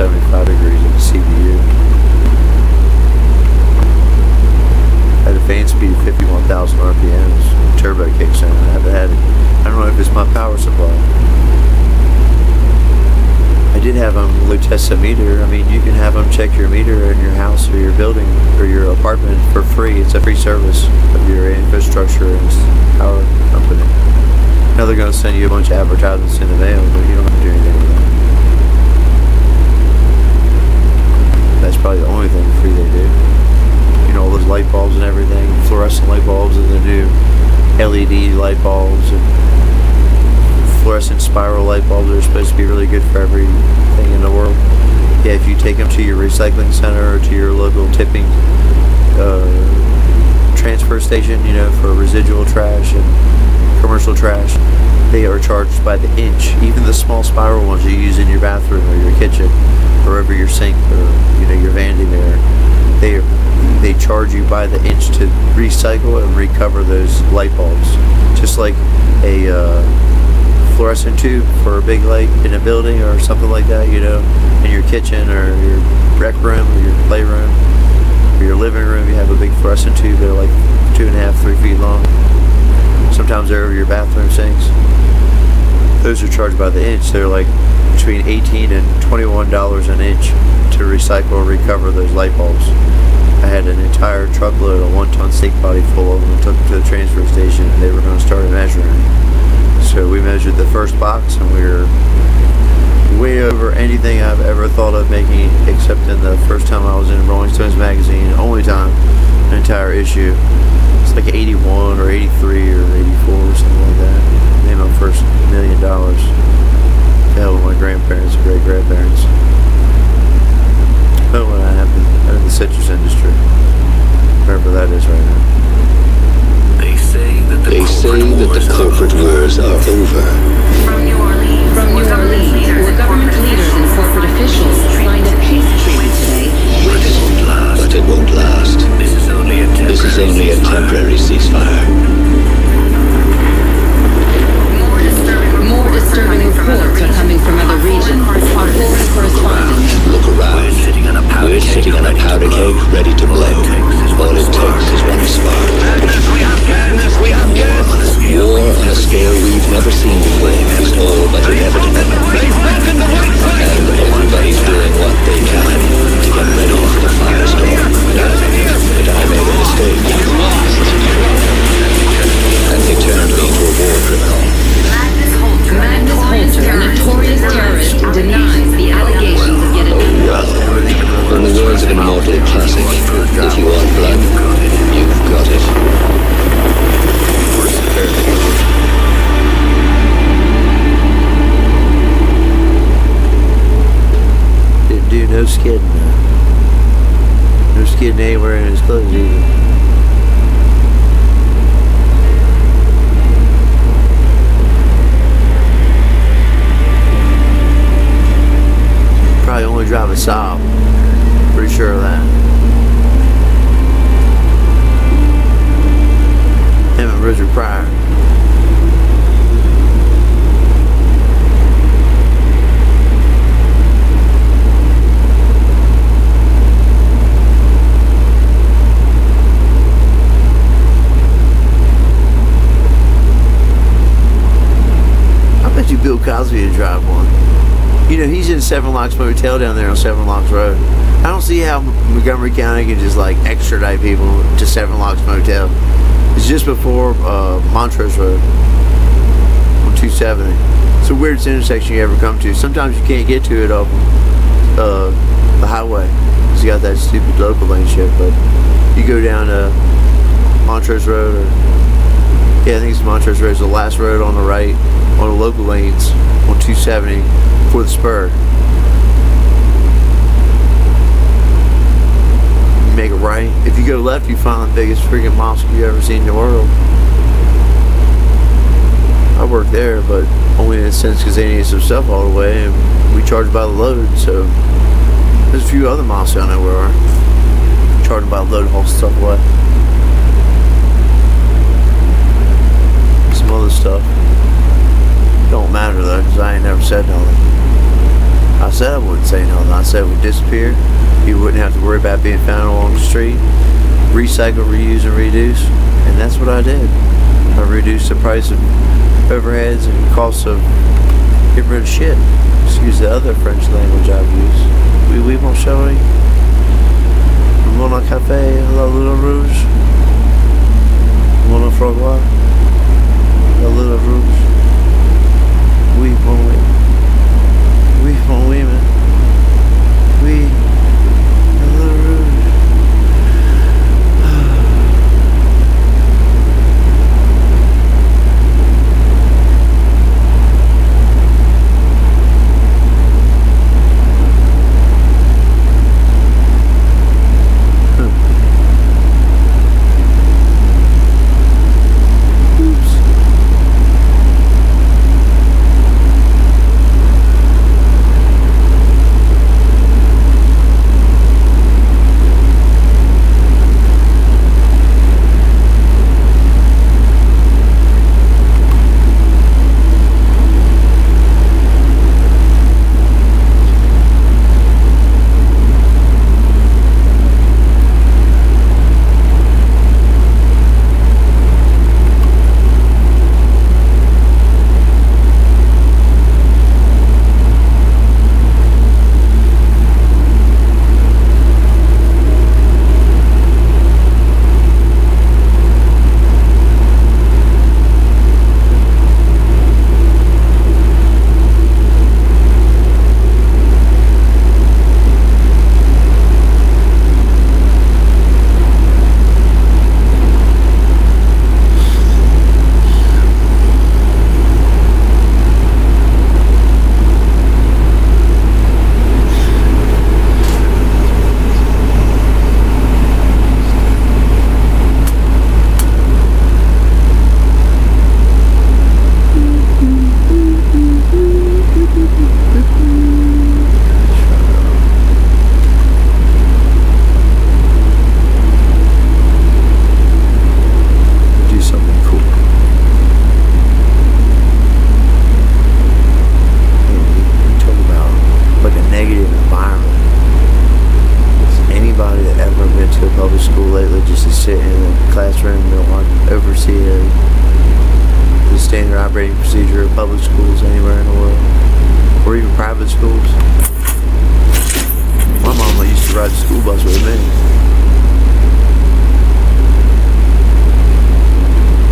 75 degrees in the CPU. Had a fan speed of 51,000 RPMs. Turbo kicks in. I don't know if it's my power supply. I did have them test a meter. I mean, you can have them check your meter in your house or your building or your apartment for free. It's a free service of your infrastructure and power company. Now they're going to send you a bunch of advertisements in the mail, but you don't have to do anything with that. That's probably the only thing free they do. You know, all those light bulbs and everything, fluorescent light bulbs and the new LED light bulbs and fluorescent spiral light bulbs are supposed to be really good for everything in the world. Yeah, if you take them to your recycling center or to your local tipping transfer station, you know, for residual trash and commercial trash, they are charged by the inch. Even the small spiral ones you use in your bathroom or your kitchen or over your sink or, you know, your vanity mirror, they charge you by the inch to recycle and recover those light bulbs. Just like a fluorescent tube for a big light in a building or something like that, you know, in your kitchen or your rec room or your playroom or your living room, you have a big fluorescent tube. They're like 2.5, 3 feet long. Sometimes they're over your bathroom sinks. Those are charged by the inch. They're like between $18 and $21 an inch to recycle or recover those light bulbs. I had an entire truckload, a 1-ton stake body full of them, and took them to the transfer station, and they were going to start measuring. So we measured the first box, and we were way over anything I've ever thought of making, except in the first time I was in Rolling Stones magazine, only time, an entire issue. It's like 81 or 83 or 84 or something like that. Made my first $1 million. To hell with my grandparents and great-grandparents. Oh, when I happened in the citrus industry, wherever that is right now. They say that the corporate wars are over. From New Orleans, government leaders and corporate officials signed a peace treaty today. But it won't last. This is only a temporary ceasefire. More disturbing reports are coming from other regions. Our foreign correspondents. Look around. We're sitting on a powder keg, ready to blow. All it takes is one spark. War on a scale we've never seen before is all but inevitable. And everybody's doing what they can to get ready for the firestorm. But I made a mistake. And they turned me into a war criminal. Magnus Holter, a notorious terrorist, denies the allegations of yet another. In the words of an immortal classic, if you want blood, you've got it. Didn't do no skidding. No skidding anywhere in his clothes either. Probably only drive a Saab. Pretty sure of that. Him and Richard Pryor. I bet you Bill Cosby would drive one. You know, he's in Seven Locks Motel down there on Seven Locks Road. I don't see how Montgomery County can just like extradite people to Seven Locks Motel. It's just before Montrose Road on 270. It's the weirdest intersection you ever come to. Sometimes you can't get to it off the highway because you got that stupid local lane shit. But you go down Montrose Road, or yeah, I think it's Montrose Road. It's the last road on the right on the local lanes on 270 for the spur. You make it right. If you go left, you find the biggest freaking mosque you ever seen in the world. I work there, but only in a sense because they need some stuff all the way, and we charge by the load. So there's a few other mosques down there where we're charging by the load, haul stuff away. Some other stuff don't matter though, because I ain't never said nothing. I said I wouldn't say nothing. I said it would disappear. You wouldn't have to worry about being found along the street. Recycle, reuse, and reduce. And that's what I did. I reduced the price of overheads and costs of getting rid of shit. Excuse the other French language I've used. Oui, mon chéri. Mon café, la lune rouge. Mon froid. La lune rouge. Oui, mon oui. Oui, mon oui, man. Oui. La lune rouge. Operating procedure of public schools anywhere in the world, or even private schools. My mama used to ride the school bus with me.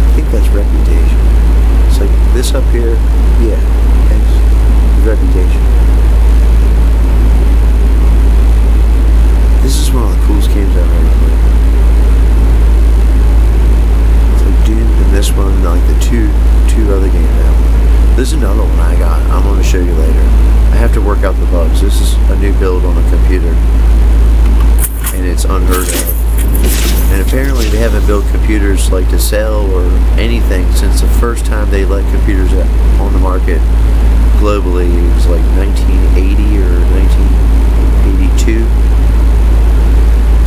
I think that's reputation. It's like this up here, yeah, it's reputation. This is one of the coolest games I've ever played. It's like Doom and this one, like the two other games now. There's another one I got. I'm going to show you later. I have to work out the bugs. This is a new build on the computer, and it's unheard of. And apparently they haven't built computers like to sell or anything since the first time they let computers on the market globally. It was like 1980 or 1982.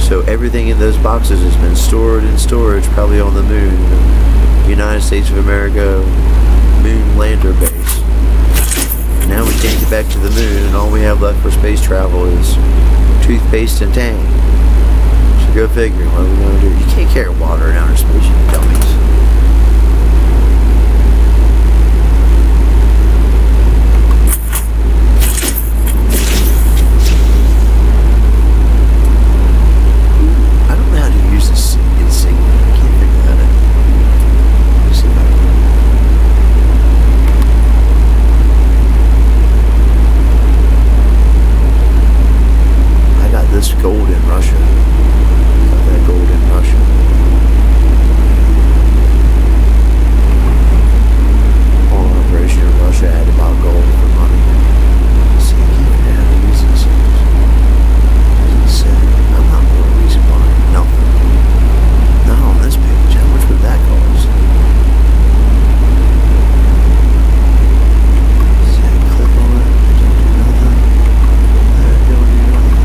So everything in those boxes has been stored in storage, probably on the moon. United States of America moon lander base. Now we can't get back to the moon, and all we have left for space travel is toothpaste and Tang. So go figure, what are we going to do? You can't carry water in outer space, you dummies. I don't know how to use this insignia. I can't figure that out. This gold in Russia. Got that gold in Russia. All operation in Russia had to buy gold for money. See, I keep how to use this. I'm not more reason why. Nothing. Not on this page. How much would that cost? See, I click on it. Don't do nothing. Don't do nothing.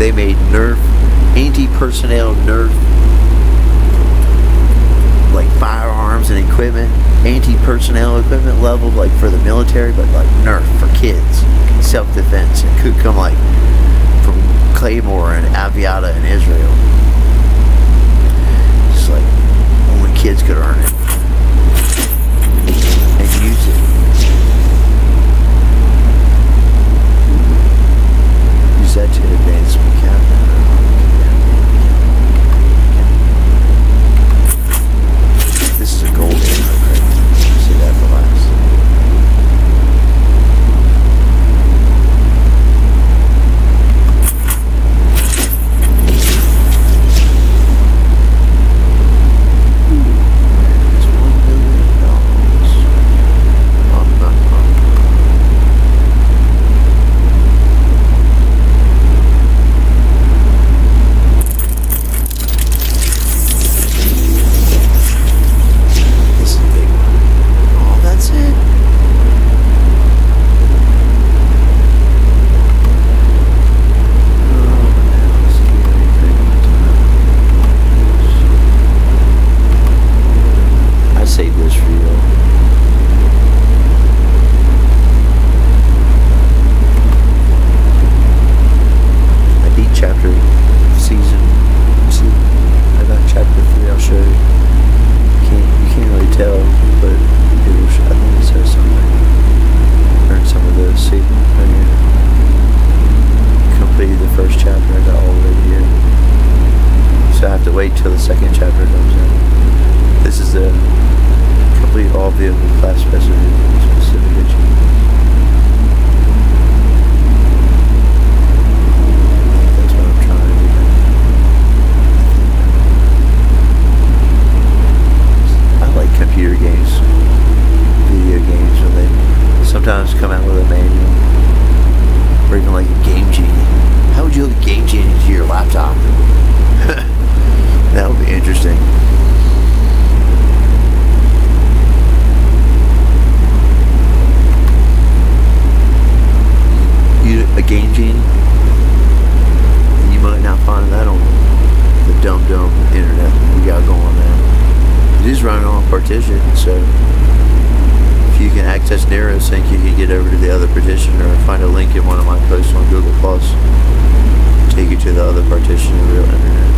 They made Nerf, anti-personnel Nerf, like firearms and equipment, anti-personnel equipment level, like for the military, but like Nerf for kids, self-defense. It could come like from Claymore and Aviata in Israel. It's like only kids could earn it and use it. Use that to advance my cabinet. This is a gold intro crate. See that for last. It's $1 million. This is a big one. Oh, that's it. I saved this for you. I beat chapter season. See, I got chapter 3. I'll show you. You can't really tell, but it will. I think it says something. Learn some of those. See, right here. Completed the first chapter. I got all the way here. So I have to wait till the second chapter comes in. This is the complete all vehicle class specific achievements. That's what I'm trying to do now. I like computer games, video games, when they sometimes come out with a manual, or even like a Game Genie. How would you hook a Game Genie to your laptop? That would be interesting. A Game Genie? You might not find that on the dumb internet we got going now. It is running on a partition, so if you can access NarrowSync, you can get over to the other partition, or find a link in one of my posts on Google Plus, take you to the other partition of the real internet.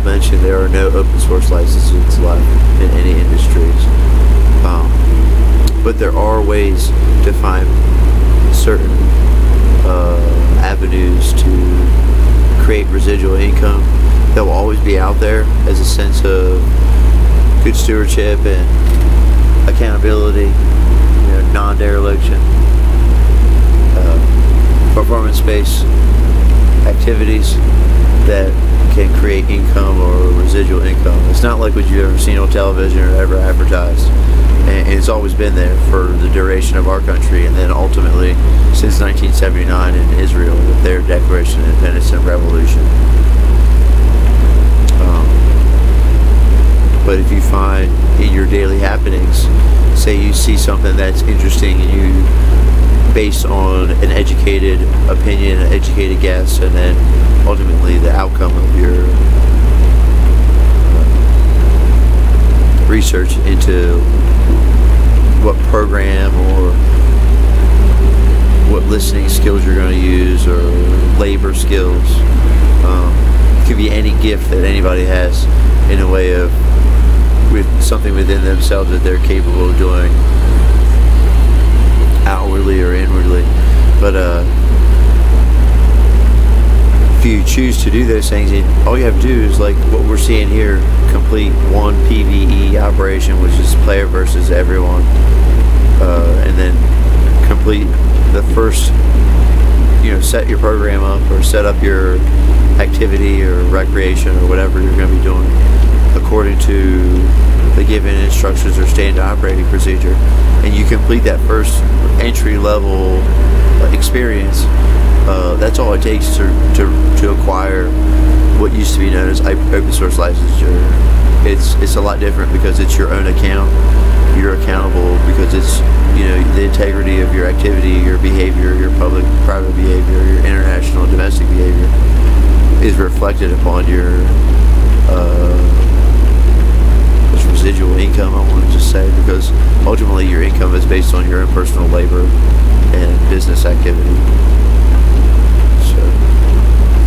Mention there are no open source licenses left in any industries, but there are ways to find certain avenues to create residual income that will always be out there as a sense of good stewardship and accountability, non-dereliction, performance-based activities that can create income or residual income. It's not like what you've ever seen on television or ever advertised. and it's always been there for the duration of our country, and then ultimately since 1979 in Israel with their Declaration of Independence and Revolution. But if you find in your daily happenings, say you see something that's interesting and you, based on an educated opinion, an educated guess, and then ultimately the outcome of your research into what program or what listening skills you're going to use or labor skills. It could be any gift that anybody has in a way of with something within themselves that they're capable of doing outwardly or inwardly. But if you choose to do those things, all you have to do is like what we're seeing here, complete one PvE operation, which is player versus everyone, and then complete the first, set your program up or set up your activity or recreation or whatever you're going to be doing according to the given instructions or standard operating procedure, and you complete that first entry level experience. That's all it takes to acquire what used to be known as open source licensure. It's a lot different because it's your own account. You're accountable because it's the integrity of your activity, your behavior, your public-private behavior, your international and domestic behavior is reflected upon your residual income, I want to just say, because ultimately your income is based on your own personal labor and business activity. So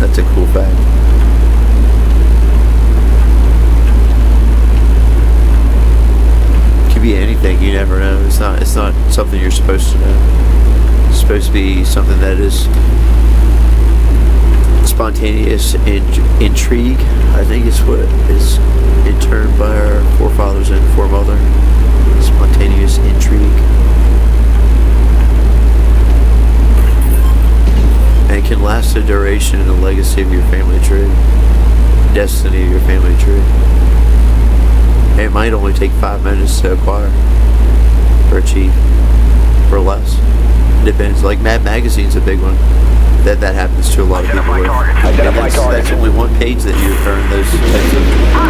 that's a cool fact. It could be anything, you never know. It's not something you're supposed to know. It's supposed to be something that is spontaneous intrigue, I think is what is termed by our forefathers and foremother. Spontaneous intrigue. And it can last the duration and the legacy of your family tree, destiny of your family tree. And it might only take 5 minutes to acquire or achieve, or less. It depends. Like Mad Magazine's a big one. That happens to a lot of people with. That's only one page that you earn those types of